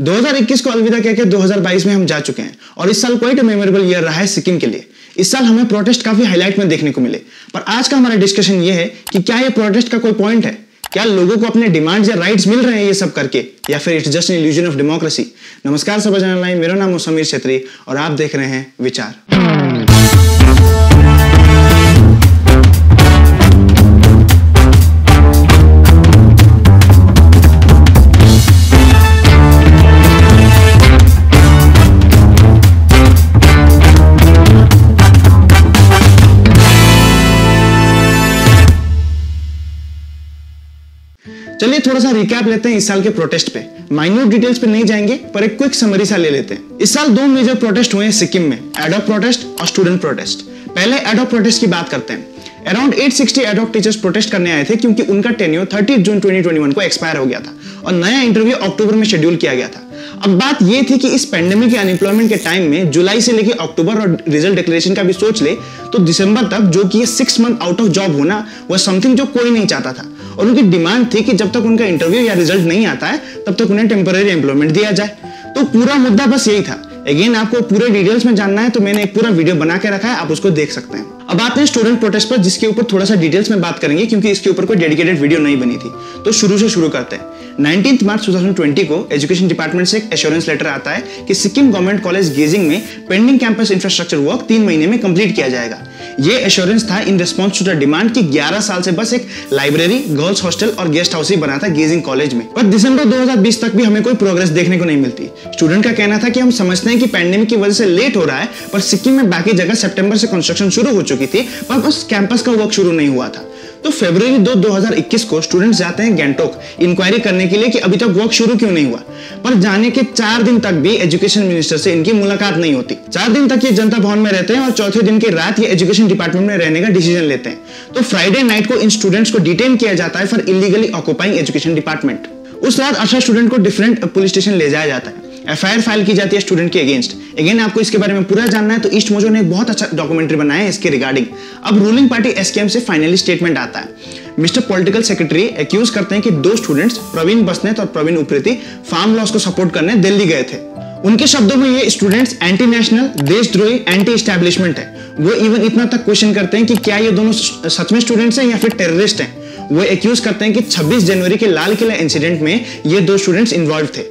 2021 को अलविदा कहकर 2022 में हम जा चुके हैं और इस साल क्वाइट मेमोरेबल ईयर रहा है सिक्किम के लिए। इस साल हमें प्रोटेस्ट काफी हाईलाइट में देखने को मिले, पर आज का हमारा डिस्कशन ये है कि क्या ये प्रोटेस्ट का कोई पॉइंट है, क्या लोगों को अपने डिमांड्स या राइट्स मिल रहे हैं ये सब करके, या फिर it's just an illusion of democracy. नमस्कार सब जनरल लाइन, मेरा नाम है समीर छेत्री और आप देख रहे हैं विचार। चलिए थोड़ा सा रिकैप लेते हैं इस साल के प्रोटेस्ट पे। माइन्यूट डिटेल्स पे नहीं जाएंगे, पर एक क्विक समरी सा ले लेते हैं। इस साल दो मेजर प्रोटेस्ट हुए हैं सिक्किम में, एडॉक प्रोटेस्ट और स्टूडेंट प्रोटेस्ट। पहले एडॉक प्रोटेस्ट की बात करते हैं। अराउंड 860 एडॉक टीचर्स प्रोटेस्ट करने आए थे क्योंकि उनका टेन्योर 30 जून 2021 को एक्सपायर हो गया था और नया इंटरव्यू अक्टूबर में शेड्यूल किया गया था। अब बात यह थी कि इस पेंडेमिक या अनएम्प्लॉयमेंट के टाइम में जुलाई से लेकर अक्टूबर और रिजल्ट डिक्लेरेशन का भी सोच ले तो दिसंबर तक, जो कि 6 मंथ आउट ऑफ जॉब होना, वह समथिंग जो कोई नहीं चाहता था। और उनकी डिमांड थी कि जब तक उनका इंटरव्यू या रिजल्ट नहीं आता है तब तक उन्हें टेम्पररी एम्प्लॉयमेंट दिया जाए। तो पूरा मुद्दा बस यही था। अगेन आपको पूरे डिटेल्स में जानना है तो मैंने एक पूरा वीडियो बना के रखा है, आप उसको देख सकते हैं। अब आते हैं स्टूडेंट प्रोटेस्ट पर, जिसके ऊपर थोड़ा सा डिटेल्स में बात करेंगे क्योंकि इसके ऊपर कोई डेडिकेटेड वीडियो नहीं बनी थी। तो शुरू से शुरू करते हैं। 19 मार्च 2020 को एजुकेशन डिपार्टमेंट से एक एश्योरेंस लेटर आता है कि सिक्किम गवर्नमेंट कॉलेज गेजिंग में पेंडिंग कैंपस इंफ्रास्ट्रक्चर वर्क 3 महीने में कंप्लीट किया जाएगा। ये एश्योरेंस था in response to the demand कि 11 साल से बस एक लाइब्रेरी, गर्ल्स हॉस्टल और गेस्ट हाउस ही बना था गेजिंग कॉलेज में। पर दिसंबर 2020 तक भी हमें कोई प्रोग्रेस देखने को नहीं मिलती। स्टूडेंट का कहना था कि हम समझते हैं कि पैंडेमिक की वजह से लेट हो रहा है, पर सिक्किम में बाकी जगह सितंबर से कंस्ट्रक्शन शुरू हो चुकी थी, पर बस कैंपस का वर्क शुरू नहीं हुआ था। तो फरवरी 2, 2021 को स्टूडेंट्स जाते हैं गैंगटोक इंक्वायरी करने के लिए कि अभी तक वर्क शुरू क्यों नहीं हुआ। पर जाने के 4 दिन तक भी एजुकेशन मिनिस्टर से इनकी मुलाकात नहीं होती। 4 दिन तक ये जनता भवन में रहते हैं और चौथे दिन की रात ये एजुकेशन डिपार्टमेंट में रहने का डिसीजन लेते हैं। तो फ्राइडे नाइट को इन स्टूडेंट्स को डिटेन किया जाता है for illegally occupying education department. उस रात 18 स्टूडेंट को डिफरेंट पुलिस स्टेशन ले जाया जाता है। एफआईआर फाइल की जाती है स्टूडेंट के अगेंस्ट। अगेन आपको इसके बारे में पूरा जानना है तो ईस्ट मोजो ने एक बहुत अच्छा डॉक्यूमेंट्री बनाया है इसके रिगार्डिंग। अब रूलिंग पार्टी एसकेएम से फाइनली स्टेटमेंट आता है। मिस्टर पॉलिटिकल सेक्रेटरी एक्यूज करते हैं कि 2 स्टूडेंट्स प्रवीण बसनेत और प्रवीण उप्रेती फार्म लॉस को सपोर्ट करने दिल्ली गए थे। उनके शब्दों में ये स्टूडेंट्स एंटी नेशनल, देशद्रोही, एंटी एस्टैब्लिशमेंट है। वो इवन इतना तक क्वेश्चन करते हैं कि क्या ये दोनों सच में स्टूडेंट्स हैं या फिर टेररिस्ट हैं। वो एक्यूज करते हैं कि 26 जनवरी के लाल किला इंसिडेंट में ये 2 स्टूडेंट्स इन्वॉल्व थे।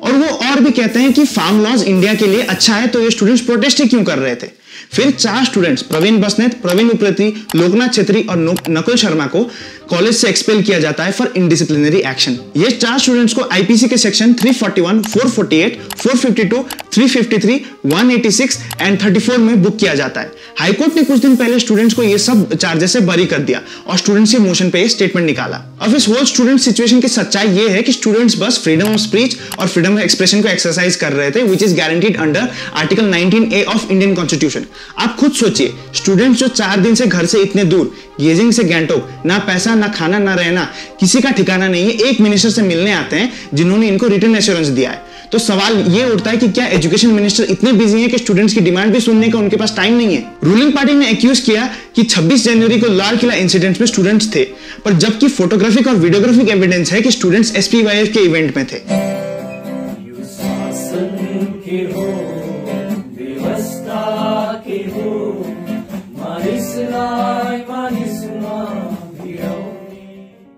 और वो और भी कहते हैं कि फार्म लॉज इंडिया के लिए अच्छा है, तो ये स्टूडेंट्स प्रोटेस्ट ही क्यों कर रहे थे। फिर 4 स्टूडेंट्स प्रवीण बसनेत, प्रवीण उप्रेती, लोकनाथ छेत्री और नकुल शर्मा को कॉलेज से एक्सपेल किया जाता है फॉर इनडिसिप्लिनरी एक्शन। ये 4 स्टूडेंट्स को आईपीसी के सेक्शन 341, 448, 452, 353, 186 एंड 34 में बुक किया जाता है। हाईकोर्ट ने कुछ दिन पहले स्टूडेंट्स को ये सब चार्जेस से बरी कर दिया और स्टूडेंट्स के मोशन पे स्टेटमेंट निकाला। अब इस होल स्टूडेंट सिचुएशन की सच्चाई ये है कि स्टूडेंट्स बस फ्रीडम ऑफ स्पीच और फ्रीडम ऑफ एक्सप्रेशन को एक्सरसाइज कर रहे थे, which is guaranteed under article 19A of Indian constitution. आप खुद सोचिए, स्टूडेंट्स जो 4 दिन से घर से इतने दूर गेजिंग से गैंगटोक, ना पैसा, ना खाना, ना रहना, किसी का ठिकाना नहीं है, एक मिनिस्टर से मिलने आते हैं जिन्होंने इनको रिटर्न एश्योरेंस दिया है। तो सवाल ये उठता है कि क्या एजुकेशन मिनिस्टर इतने बिजी हैं कि स्टूडेंट्स की डिमांड भी सुनने का उनके पास टाइम नहीं है। रूलिंग पार्टी ने एक्यूज किया कि 26 जनवरी को लाल किला इंसिडेंट में स्टूडेंट्स थे, पर जबकि फोटोग्राफिक और वीडियोग्राफिक एविडेंस है कि स्टूडेंट्स एसपीवाईएफ के इवेंट में थे।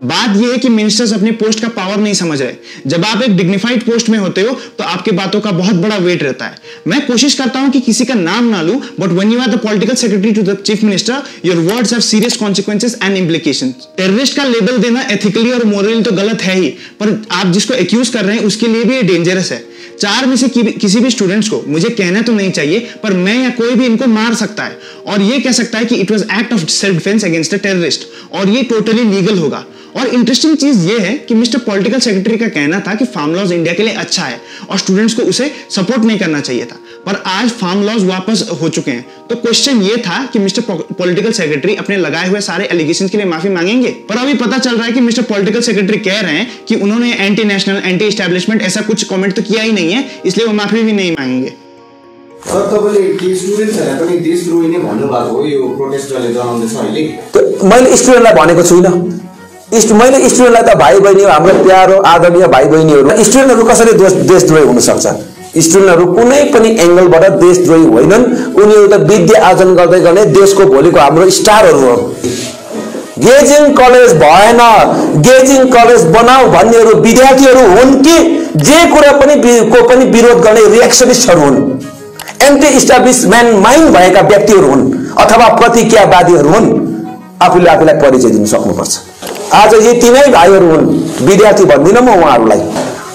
बात यह है कि मिनिस्टर्स अपने पोस्ट का पावर नहीं समझ रहे। जब आप एक डिग्निफाइड पोस्ट में होते हो तो आपके बातों का बहुत बड़ा वेट रहता है। मैं कोशिश करता हूं कि किसी का नाम ना लूं, but when you are the political secretary to the chief minister, your words have serious consequences and implications. Terrorist का लेबल देना एथिकली और मोरली तो गलत है ही, पर आप जिसको एक्यूज कर रहे हैं उसके लिए भी ये डेंजरस है। 4 में से किसी भी स्टूडेंट्स को, मुझे कहना तो नहीं चाहिए, पर मैं या कोई भी इनको मार सकता है और ये कह सकता है कि it was act of self defence against a terrorist, और ये टोटली लीगल होगा। और इंटरेस्टिंग चीज ये है कि मिस्टर पॉलिटिकल सेक्रेटरी का कहना था कि फार्म लॉज इंडिया के लिए अच्छा है और स्टूडेंट्स को उसे सपोर्ट नहीं करना चाहिए था, पर आज फार्म लॉज वापस हो चुके हैं। तो क्वेश्चन ये था कि मिस्टर पॉलिटिकल सेक्रेटरी अपने लगाए हुए सारे एलिगेशंस के लिए माफी मांगेंगे। पर अभी पता चल रहा है कि मिस्टर पॉलिटिकल सेक्रेटरी कह रहे हैं कि उन्होंने एंटी नेशनल, एंटी एस्टैब्लिशमेंट ऐसा कुछ कमेंट तो किया ही नहीं है, इसलिए वो माफी भी नहीं मांगेंगे। सर तपाईले के स्टुडेन्ट्सहरुलाई पनि देशद्रोही नै भन्नु भएको हो यो प्रोटेस्ट जसले जनाउँदैछ अहिले? मैले स्टुडेन्टलाई भनेको छुइनँ। मैले स्टुडेन्टलाई त भाइ बहिनी हाम्रो प्यारो आदरणीय भाइ बहिनीहरू, स्टुडेन्टहरू कसरी देशद्रोही हुन सक्छ? स्टुडेन्टहरू कुनै पनि एंगलबाट देशद्रोही होइनन्। उनीहरू त विद्या आर्जन गर्दै गर्ने देशको भोलिको हाम्रो स्टारहरू हो। गेजिङ कलेज भएन, गेजिङ कलेज बनाऊ भन्नेहरू विद्यार्थीहरू हुन् कि जे कुरा पनि को पनि विरोध गर्ने रिएक्सनिस्टहरू हुन्, एन्टी इस्टाब्लिसमेन्ट माइन्ड भएका व्यक्तिहरू हुन् अथवा प्रतिज्ञावादीहरू हुन्? आफूले आफूलाई परिचय दिन सक्नुपर्छ। आज यी तीनै भाइहरू हुन्, विद्यार्थी भन्दिनँ म उहाँहरूलाई।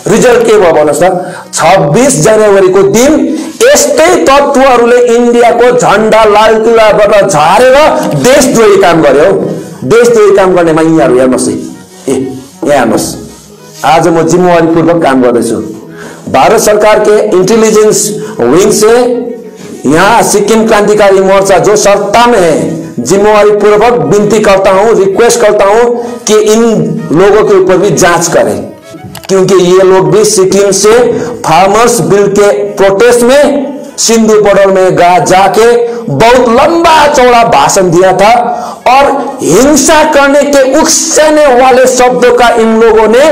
रिजल्ट के भयो भन्नुहोस् त? 26 जनवरीको दिन यस्तै तत्त्वहरूले इन्डियाको झण्डा लालकिल्लाबाट झारेर देशद्रोही काम गर्यो। देशद्रोही काम गर्नेमा यिनीहरू हेर्नुहोस् है, यहाँ हेर्नुहोस्। आज म जिम्मेवारीपूर्वक काम गर्दैछु। भारत सरकार के इंटेलिजेंस विंग से यहाँ सिक्किम क्रांतिकारी मोर्चा जो सत्ता में है, जिम्मेवारी पूर्वक विनती करता हूं, रिक्वेस्ट करता हूं कि इन लोगों के ऊपर भी जांच करें, क्योंकि ये लोग भी सिक्किम से फार्मर्स बिल के प्रोटेस्ट में सिंधु बॉर्डर में जाके बहुत लंबा चौड़ा भाषण दिया था और हिंसा करने के उकसाने वाले शब्दों का इन लोगों ने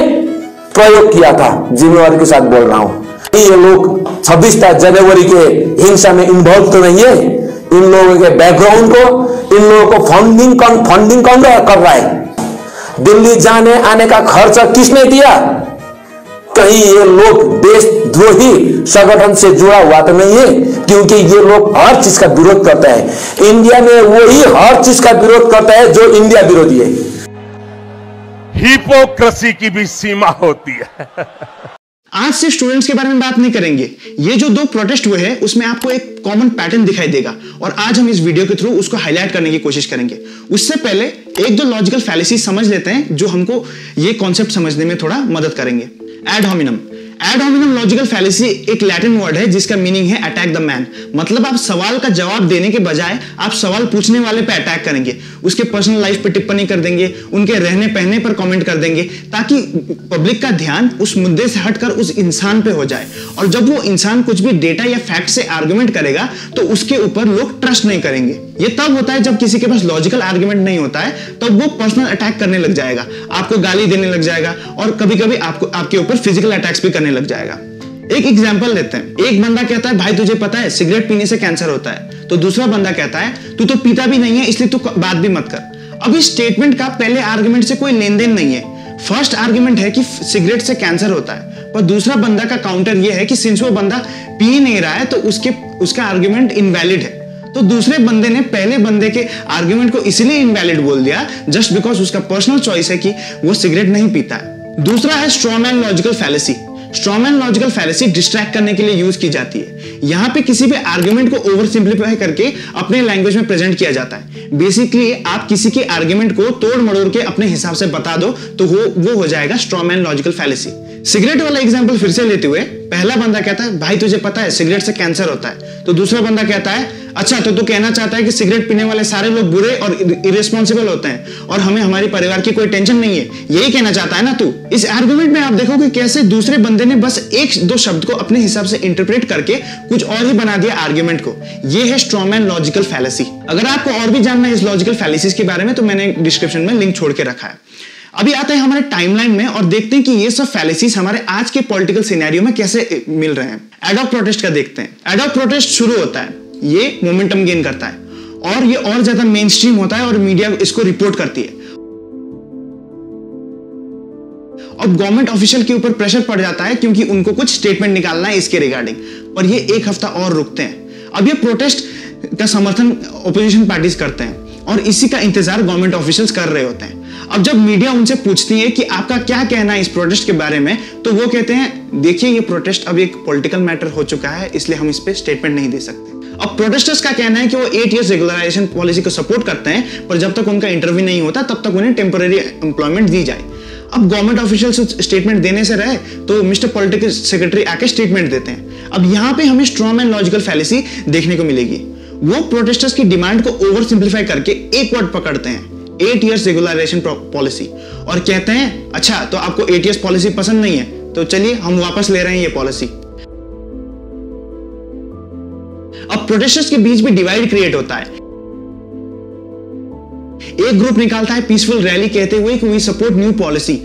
प्रयोग किया था। जिम्मेवारी के साथ बोल रहा हूं, ये लोग 26 जनवरी के हिंसा में इन्वॉल्व तो नहीं है। इन लोगों के बैकग्राउंड को, इन लोगों को फंडिंग कौन कर रहा है? दिल्ली जाने आने का खर्च किसने दिया? कहीं ये लोग देशद्रोही संगठन से जुड़ा हुआ तो नहीं है? क्योंकि ये लोग हर चीज का विरोध करता है। इंडिया में वही हर चीज का विरोध करता है जो इंडिया विरोधी है। हिपोक्रेसी की भी सीमा होती है। आज से स्टूडेंट्स के बारे में बात नहीं करेंगे। ये जो 2 प्रोटेस्ट हुए हैं उसमें आपको एक कॉमन पैटर्न दिखाई देगा और आज हम इस वीडियो के थ्रू उसको हाईलाइट करने की कोशिश करेंगे। उससे पहले 1-2 लॉजिकल फैलेसी समझ लेते हैं जो हमको ये कॉन्सेप्ट समझने में थोड़ा मदद करेंगे। एड होमिनम लॉजिकल फैलेसी एक लैटिन वर्ड है जिसका मीनिंग है अटैक द मैन। मतलब आप सवाल का जवाब देने के बजाय आप सवाल पूछने वाले पे अटैक करेंगे, उसके पर्सनल लाइफ पे टिप्पणी कर देंगे, उनके रहने पहने पर कमेंट कर देंगे ताकि पब्लिक का ध्यान उस मुद्दे से हटकर उस इंसान पे हो जाए। और जब वो इंसान कुछ भी डेटा या फैक्ट से आर्गुमेंट करेगा तो उसके ऊपर लोग ट्रस्ट नहीं करेंगे। ये तब होता है जब किसी के पास लॉजिकल आर्गुमेंट नहीं होता है, तब वो पर्सनल अटैक करने लग जाएगा, आपको गाली देने लग जाएगा और कभी-कभी आपके ऊपर फिजिकल अटैक्स भी करने लग जाएगा। एक एग्जांपल लेते हैं। एक बंदा कहता है भाई तुझे पता है सिगरेट पीने से कैंसर होता है, तो दूसरा बंदा कहता है तू तो पीता भी नहीं है इसलिए तू बात भी मत कर। अब इस स्टेटमेंट का पहले आर्गुमेंट से कोई लेन देन नहीं है। फर्स्ट आर्गुमेंट है कि सिगरेट से कैंसर होता है, पर दूसरा बंदा का काउंटर यह है कि सिंस वो बंदा पी नहीं रहा है तो उसका आर्गुमेंट इनवैलिड है। तो दूसरे बंदे ने पहले बंदे के आर्गुमेंट को इसलिए इनवैलिड बोल दिया जस्ट बिकॉज उसका पर्सनल चॉइस है कि वो सिगरेट नहीं पीता है। दूसरा है straw man logical fallacy. Straw man logical fallacy distract करने के लिए यूज की जाती है। यहां पे किसी भी आर्गुमेंट को ओवर सिंप्लीफाई करके अपने लैंग्वेज में प्रेजेंट किया जाता है। बेसिकली आप किसी के आर्गुमेंट को तोड़ मड़ोड़ के अपने हिसाब से बता दो तो वो हो जाएगा स्ट्रॉमैन लॉजिकल फैलेसी। सिगरेट वाला एग्जांपल फिर से लेते हुए पहला बंदा कहता है भाई तुझे पता है सिगरेट से कैंसर होता है, तो दूसरा बंदा कहता है अच्छा तो तू कहना चाहता है कि सिगरेट पीने वाले सारे लोग बुरे और इरेस्पॉन्सिबल होते हैं और हमें हमारे परिवार की कोई टेंशन नहीं है, यही कहना चाहता है ना तू। इस आर्गुमेंट में आप देखोगे कैसे दूसरे बंदे ने बस 1-2 शब्द को अपने हिसाब से इंटरप्रेट करके कुछ और ही बना दिया आर्गुमेंट को। यह है स्ट्रॉमैन लॉजिकल फैलेसी। अगर आपको और भी जानना है इस लॉजिकल फैलेसीज के बारे में तो मैंने डिस्क्रिप्शन में लिंक छोड़ के रखा है। अभी आते हैं हमारे टाइमलाइन में और देखते हैं कि ये सब फैलेसीज हमारे आज के पॉलिटिकल सिनेरियो में कैसे मिल रहे हैं। एडॉक प्रोटेस्ट का देखते हैं। एडॉक प्रोटेस्ट शुरू होता है, ये मोमेंटम गेन करता है और ये और ज्यादा मेन स्ट्रीम होता है और मीडिया इसको रिपोर्ट करती है। अब गवर्नमेंट ऑफिशियल के ऊपर प्रेशर पड़ जाता है क्योंकि उनको कुछ स्टेटमेंट निकालना है इसके रिगार्डिंग, पर ये 1 हफ्ता और रुकते हैं। अब ये प्रोटेस्ट का समर्थन ओपोजिशन पार्टीज करते हैं और इसी का इंतजार गवर्नमेंट ऑफिशियल्स कर रहे होते हैं। अब जब मीडिया उनसे पूछती है कि आपका क्या कहना है इस प्रोटेस्ट के बारे में, तो वो कहते हैं देखिए ये प्रोटेस्ट अब एक पॉलिटिकल मैटर हो चुका है इसलिए हम इस पे स्टेटमेंट नहीं दे सकते। अब प्रोटेस्टर्स का कहना है कि वो 8 इयर्स रेगुलराइजेशन पॉलिसी को सपोर्ट करते हैं, पर जब तक उनका इंटरव्यू नहीं होता तब तक उन्हें टेम्पररी एम्प्लॉयमेंट दी जाए। अब गवर्नमेंट ऑफिशियल्स स्टेटमेंट देने से रहे तो मिस्टर पॉलिटिकल सेक्रेटरी आके स्टेटमेंट देते हैं। अब यहाँ पे हमें स्ट्रॉमैन लॉजिकल फैलेसी देखने को मिलेगी। वो प्रोटेस्टर्स की डिमांड को ओवर सिंप्लीफाई करके एक वर्ड पकड़ते हैं 8 इयर्स रेगुलराइजेशन पॉलिसी और कहते हैं अच्छा तो आपको 8 इयर्स पॉलिसी पसंद नहीं है तो चलिए हम वापस ले रहे हैं ये पॉलिसी। अब प्रोटेस्टर्स के बीच भी डिवाइड क्रिएट होता है। एक ग्रुप निकालता है पीसफुल रैली कहते हुए कि वी सपोर्ट न्यू पॉलिसी,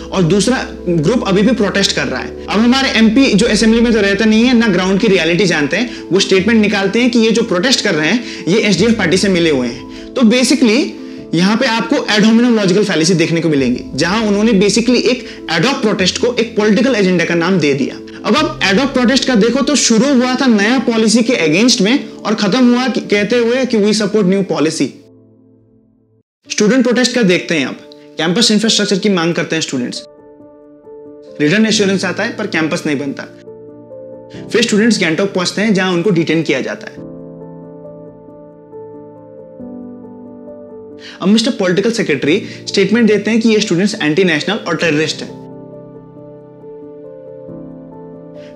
और दूसरा ग्रुप अभी भी प्रोटेस्ट कर रहा है। अब हमारे एमपी जो असेंबली में तो रहता नहीं है, ना ग्राउंड की रियलिटी जानते हैं, वो स्टेटमेंट निकालते हैं कि ये जो प्रोटेस्ट कर रहे हैं ये एसडीएफ पार्टी से मिले हुए हैं। तो बेसिकली यहां पे आपको एड होमिनम लॉजिकल फैलेसी देखने को मिलेंगी, जहां उन्होंने बेसिकली एक एड हॉक प्रोटेस्ट को एक पॉलिटिकल एजेंडा का नाम दे दिया। अब आप एड हॉक प्रोटेस्ट का देखो तो शुरू हुआ था नया पॉलिसी के अगेंस्ट में और खत्म हुआ कहते हुए कि we support new policy. Student protest का देखते हैं। आप कैंपस इंफ्रास्ट्रक्चर की मांग करते हैं स्टूडेंट्स, रिटर्न एश्योरेंस आता है पर कैंपस नहीं बनता। फिर स्टूडेंट्स गैंगटॉक पहुंचते हैं जहां उनको डिटेन किया जाता है। अब मिस्टर पॉलिटिकल सेक्रेटरी स्टेटमेंट देते हैं कि ये स्टूडेंट्स एंटी नेशनल और टेररिस्ट हैं।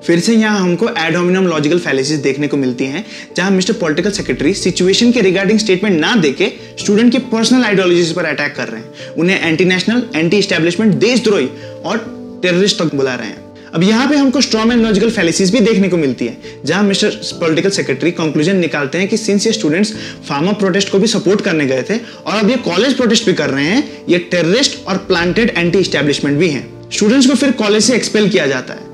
फिर से यहां हमको एड होमिनम लॉजिकल फैलेसीज देखने को मिलती हैं, जहां मिस्टर पॉलिटिकल सेक्रेटरी सिचुएशन के रिगार्डिंग स्टेटमेंट ना देके स्टूडेंट के पर्सनल आइडियोलॉजीज पर अटैक कर रहे हैं, उन्हें एंटी नेशनल, एंटी एस्टैब्लिशमेंट, देशद्रोही और टेररिस्ट तक बुला रहे हैं। अब यहां पे हमको स्ट्रॉन्ग एंड लॉजिकल फैलेसीज भी देखने को मिलती है, जहां मिस्टर पॉलिटिकल सेक्रेटरी कंक्लूजन निकालते हैं कि सिंस ये स्टूडेंट्स फार्मर प्रोटेस्ट को भी सपोर्ट करने गए थे और अब ये कॉलेज प्रोटेस्ट भी कर रहे हैं, ये टेररिस्ट और प्लांटेड एंटी एस्टैब्लिशमेंट भी हैं। स्टूडेंट्स को फिर कॉलेज से एक्सपेल किया जाता है।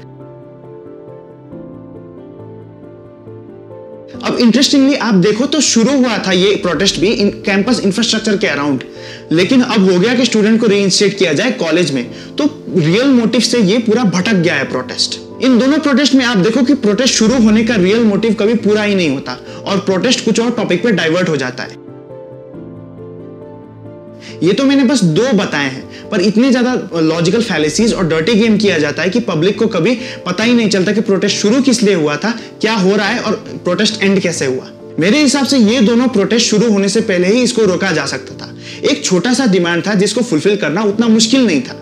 अब इंटरेस्टिंगली आप देखो तो शुरू हुआ था ये प्रोटेस्ट भी कैंपस इंफ्रास्ट्रक्चर के अराउंड, लेकिन अब हो गया कि स्टूडेंट को रीइंस्टेट किया जाए कॉलेज में। तो रियल मोटिव से ये पूरा भटक गया है प्रोटेस्ट। इन दोनों प्रोटेस्ट में आप देखो कि प्रोटेस्ट शुरू होने का रियल मोटिव कभी पूरा ही नहीं होता और प्रोटेस्ट कुछ और टॉपिक पे डाइवर्ट हो जाता है। ये तो मैंने बस दो बताए हैं, पर इतने ज्यादा लॉजिकल फैलेसीज और डर्टी गेम किया जाता है कि पब्लिक को कभी पता ही नहीं चलता कि प्रोटेस्ट शुरू किस लिए हुआ था, क्या हो रहा है और प्रोटेस्ट एंड कैसे हुआ। मेरे हिसाब से ये दोनों प्रोटेस्ट शुरू होने से पहले ही इसको रोका जा सकता था। एक छोटा सा डिमांड था जिसको फुलफिल करना उतना मुश्किल नहीं था।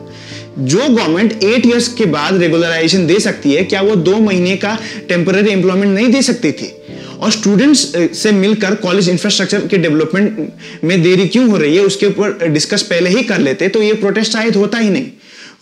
जो गवर्नमेंट 8 इयर्स के बाद रेगुलराइजेशन दे सकती है, क्या वो 2 महीने का टेम्पररी एम्प्लॉयमेंट नहीं दे सकती थी? और स्टूडेंट्स से मिलकर कॉलेज इंफ्रास्ट्रक्चर के डेवलपमेंट में देरी क्यों हो रही है उसके ऊपर डिस्कस पहले ही कर लेते तो ये प्रोटेस्ट शायद होता ही नहीं।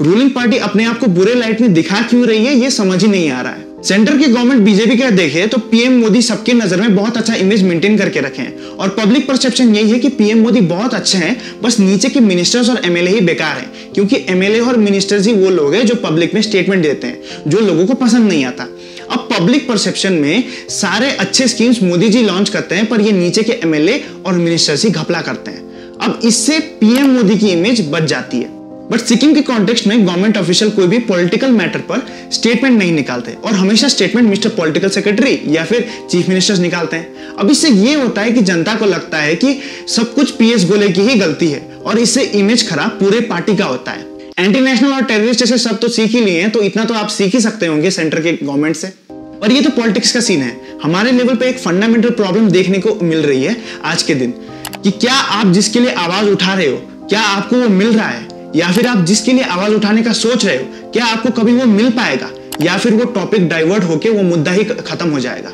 रूलिंग पार्टी अपने आप को बुरे लाइट में दिखा क्यों रही है ये समझ ही नहीं आ रहा है। सेंटर की गवर्नमेंट बीजेपी का देखे तो पीएम मोदी सबके नजर में बहुत अच्छा इमेज मेंटेन करके रखे हैं और पब्लिक परसेप्शन यही है कि पीएम मोदी बहुत अच्छे हैं, बस नीचे के मिनिस्टर्स और एमएलए ही बेकार हैं, क्योंकि एमएलए और मिनिस्टर्स ही वो लोग हैं जो पब्लिक में स्टेटमेंट देते हैं जो लोगों को पसंद नहीं आता। अब पब्लिक परसेप्शन में सारे अच्छे स्कीम्स मोदी जी लॉन्च करते हैं, पर ये नीचे के एमएलए और मिनिस्टर्स ही घपला करते हैं। अब इससे पीएम मोदी की इमेज बच जाती है। बट सिक्किम के कॉन्टेक्स्ट में गवर्नमेंट ऑफिशियल कोई भी पॉलिटिकल मैटर पर स्टेटमेंट नहीं निकालते और हमेशा स्टेटमेंट मिस्टर पॉलिटिकल सेक्रेटरी या फिर चीफ मिनिस्टर्स निकालते हैं। अब इससे ये होता है कि जनता को लगता है कि सब कुछ पीएस गोले की ही गलती है और इससे इमेज खराब पूरे पार्टी का होता है। एंटी नेशनल और टेररिस्ट जैसे सब तो सीख ही लिए हैं, तो इतना तो आप सीख ही सकते होंगे सेंटर के गवर्नमेंट से। और ये तो पॉलिटिक्स का सीन है। हमारे लेवल पे एक फंडामेंटल प्रॉब्लम देखने को मिल रही है आज के दिन कि क्या आप जिसके लिए आवाज उठा रहे हो क्या आपको वो मिल रहा है, या फिर आप जिसके लिए आवाज उठाने का सोच रहे हो क्या आपको कभी वो मिल पाएगा, या फिर वो टॉपिक डाइवर्ट होके वो मुद्दा ही खत्म हो जाएगा।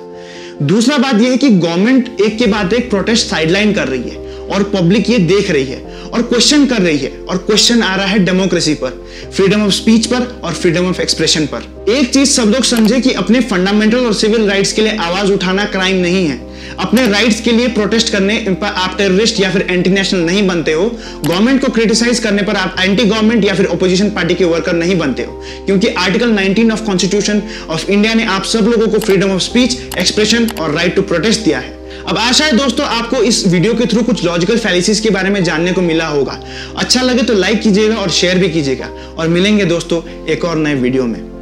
दूसरा बात यह है कि गवर्नमेंट एक के बाद एक प्रोटेस्ट साइडलाइन कर रही है और पब्लिक ये देख रही है और क्वेश्चन कर रही है, और क्वेश्चन आ रहा है डेमोक्रेसी पर, फ्रीडम ऑफ स्पीच पर और फ्रीडम ऑफ एक्सप्रेशन पर। एक चीज सब लोग समझे कि अपने फंडामेंटल और सिविल राइट्स के लिए आवाज उठाना क्राइम नहीं है। अपने राइट्स के लिए प्रोटेस्ट करने पर आप टेररिस्ट या फिर एंटी नेशनल नहीं बनते हो। गवर्नमेंट को क्रिटिसाइज करने पर आप एंटी गवर्नमेंट या फिर ऑपोजिशन पार्टी के वर्कर नहीं बनते हो, क्योंकि article 19 of constitution of India ने आप सब लोगों को फ्रीडम ऑफ स्पीच, एक्सप्रेशन और राइट टू प्रोटेस्ट दिया है। अब आशा है दोस्तों आपको इस वीडियो के थ्रू कुछ लॉजिकल फैलेसीज के बारे में जानने को मिला होगा। अच्छा लगे तो लाइक कीजिएगा और शेयर भी कीजिएगा, और मिलेंगे दोस्तों एक और नए वीडियो में।